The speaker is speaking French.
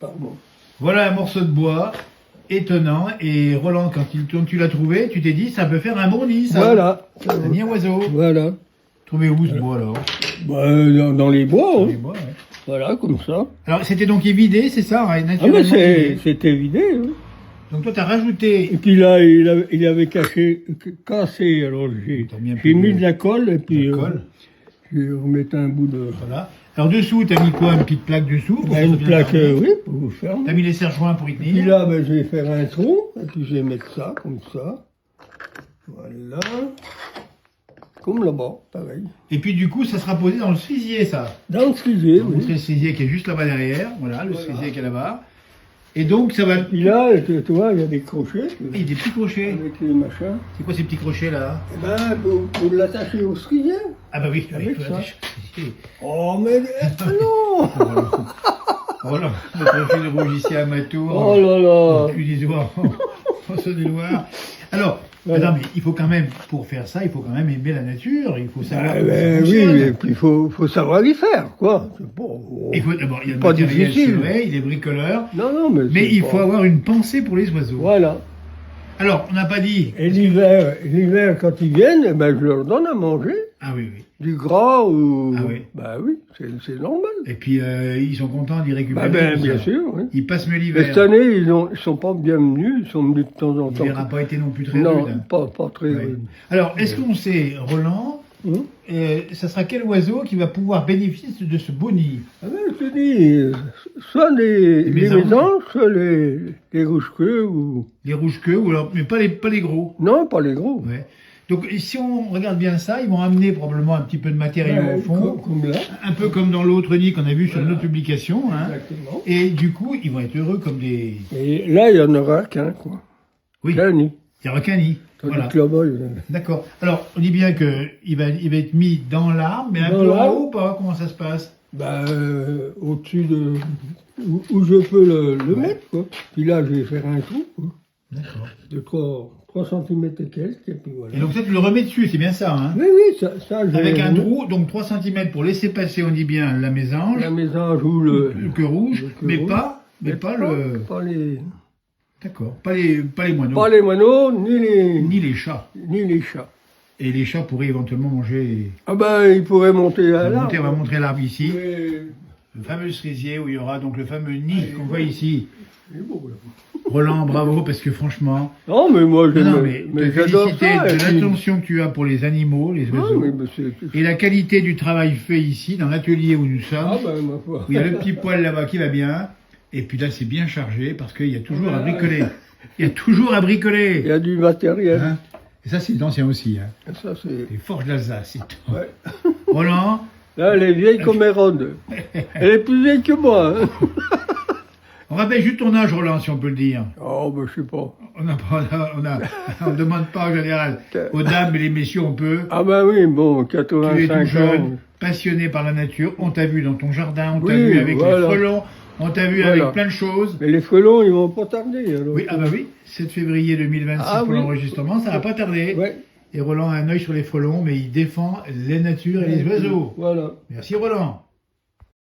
Pardon. Voilà un morceau de bois étonnant. Et Roland, quand tu l'as trouvé, tu t'es dit, ça peut faire un bon nid, ça. Voilà. Un nid à oiseau. Voilà. Trouvé où ce bois, alors? Bah, dans les bois, Dans hein. les bois, ouais. Voilà, comme ça. Alors, c'était donc évidé, c'est ça, hein, Ah, mais naturellement évidé. c'était vidé, hein. Donc, toi, t'as rajouté. Et puis là, il avait cassé, alors T'as mis un peu j'ai mis de- de la colle, et puis la colle. je remettais un bout de... Voilà. Alors, dessous, t'as mis quoi? Une petite plaque dessous? Pour que ça Une soit bien plaque, fermé. oui, pour vous faire. T'as mis les serre-joints pour y Et puis tenir. là, ben, je vais faire un trou, et puis je vais mettre ça, comme ça. Voilà. Comme là-bas, pareil. Et puis, du coup, ça sera posé dans le cerisier, ça. Dans le cerisier, On va montrer oui. le cerisier qui est juste là-bas derrière. Voilà, le cerisier qui est là-bas. Et donc, ça va. Et puis là, tu vois, il y a des crochets. Il y a des petits crochets. Avec les machins. C'est quoi ces petits crochets, là? Eh ben, pour l'attacher au cerisier. Ah, bah oui, Avec faut ça. l'attacher. Oh, mais non. Voilà, notre fil rouge ici à Matour. Oh là là. Puis les doigts en Saône-et-Loire. Alors, Voilà. non, mais il faut quand même, pour faire ça, il faut quand même aimer la nature. Il faut savoir Ah, comment ça ben, oui, fonctionne. et puis il faut savoir y faire, quoi. C'est pas... Il faut d'abord, il y a le Pas matériel, c'est difficile. vrai, il est bricoleur. Non, non, mais Mais c'est il pas- faut avoir une pensée pour les oiseaux. Voilà. Alors, on n'a pas dit. Et l'hiver, quand ils viennent, eh ben, je leur donne à manger Ah oui, oui. du gras ou... Ah oui. Bah oui, c'est normal. Et puis, ils sont contents d'y récupérer. Bah ben, tout bien ça. sûr, oui. Ils passent mieux Mais l'hiver. cette année, ils sont pas bien venus, ils sont venus de temps en temps. L'hiver n'a pas été non plus très Non, rude. pas très Ouais. rude. Alors, est-ce qu'on sait, Roland, Hum. ça sera quel oiseau qui va pouvoir bénéficier de ce beau nid? Ah ben, je te dis, soit les mésanges. mésanges, soit les rouges-queues ou... Les rouges-queues, ou alors, mais pas les gros. Non, pas les gros. Ouais. Donc, si on regarde bien ça, ils vont amener probablement un petit peu de matériaux Ouais, au fond, comme là. un peu comme dans l'autre nid qu'on a vu sur notre publication. Hein. Exactement. Et du coup, ils vont être heureux comme des... Et là, il y en aura qu'un, quoi. Oui, Qu'un nid. il n'y aura qu'un nid. Tandis Voilà. que là-bas, il y en a... D'accord. Alors, on dit bien qu'il va être mis dans l'arbre, mais un Dans peu en l'arbre. haut ou pas? Comment ça se passe? Bah, au-dessus de... Où je peux le mettre, quoi. Puis là, je vais faire un trou, quoi. D'accord. De 3 cm et quelques, et puis voilà. Et donc ça, tu le remets dessus, c'est bien ça, hein? Oui, oui, ça je Avec vais- un trou, donc 3 cm pour laisser passer, on dit bien, la mésange, La mésange ou le queue rouge, le queue mais rouge. pas, le... Pas les... D'accord. Pas les moineaux. Pas les moineaux, Ni les chats. ni les chats. Et les chats pourraient éventuellement manger... Ah ben, ils pourraient monter à On va l'arbre. montrer l'arbre ici. Mais... Le fameux cerisier où il y aura donc le fameux nid qu'on voit ici. il est beau, là. Roland, bravo, parce que franchement... Non, mais moi, Non, mais te j'adore féliciter ça. et de puis- l'attention que tu as pour les animaux, les Ah, oiseaux, mais c'est... et la qualité du travail fait ici, dans l'atelier où nous sommes. Ah ben, ma foi. Où il y a le petit poil là-bas qui va bien, et puis là c'est bien chargé parce qu'il y a toujours à bricoler. Il y a toujours à Il bricoler. y a du matériel. Hein, et ça c'est ancien aussi, hein. Ça, c'est... Les forges d'Alsace. c'est- Ouais. Roland, Là, elle est vieille comme Hérode. Elle est plus vieille que moi. Hein. on rappelle juste ton âge, Roland, si on peut le dire. Oh, ben, je sais pas. On ne demande pas en général aux dames, mais les messieurs on peut. Ah ben oui, bon, Tu es tout 85 jeune, ans. passionné par la nature. On t'a vu dans ton jardin, on t'a Oui, vu avec voilà. les frelons, on t'a vu Voilà. avec plein de choses. Mais les frelons, ils vont pas tarder. Alors. Oui, ah bah oui, 7 février 2026 Ah pour oui. l'enregistrement, ça va pas tarder. Ouais. Et Roland a un œil sur les frelons, mais il défend la nature et les oiseaux. Voilà. Merci Roland.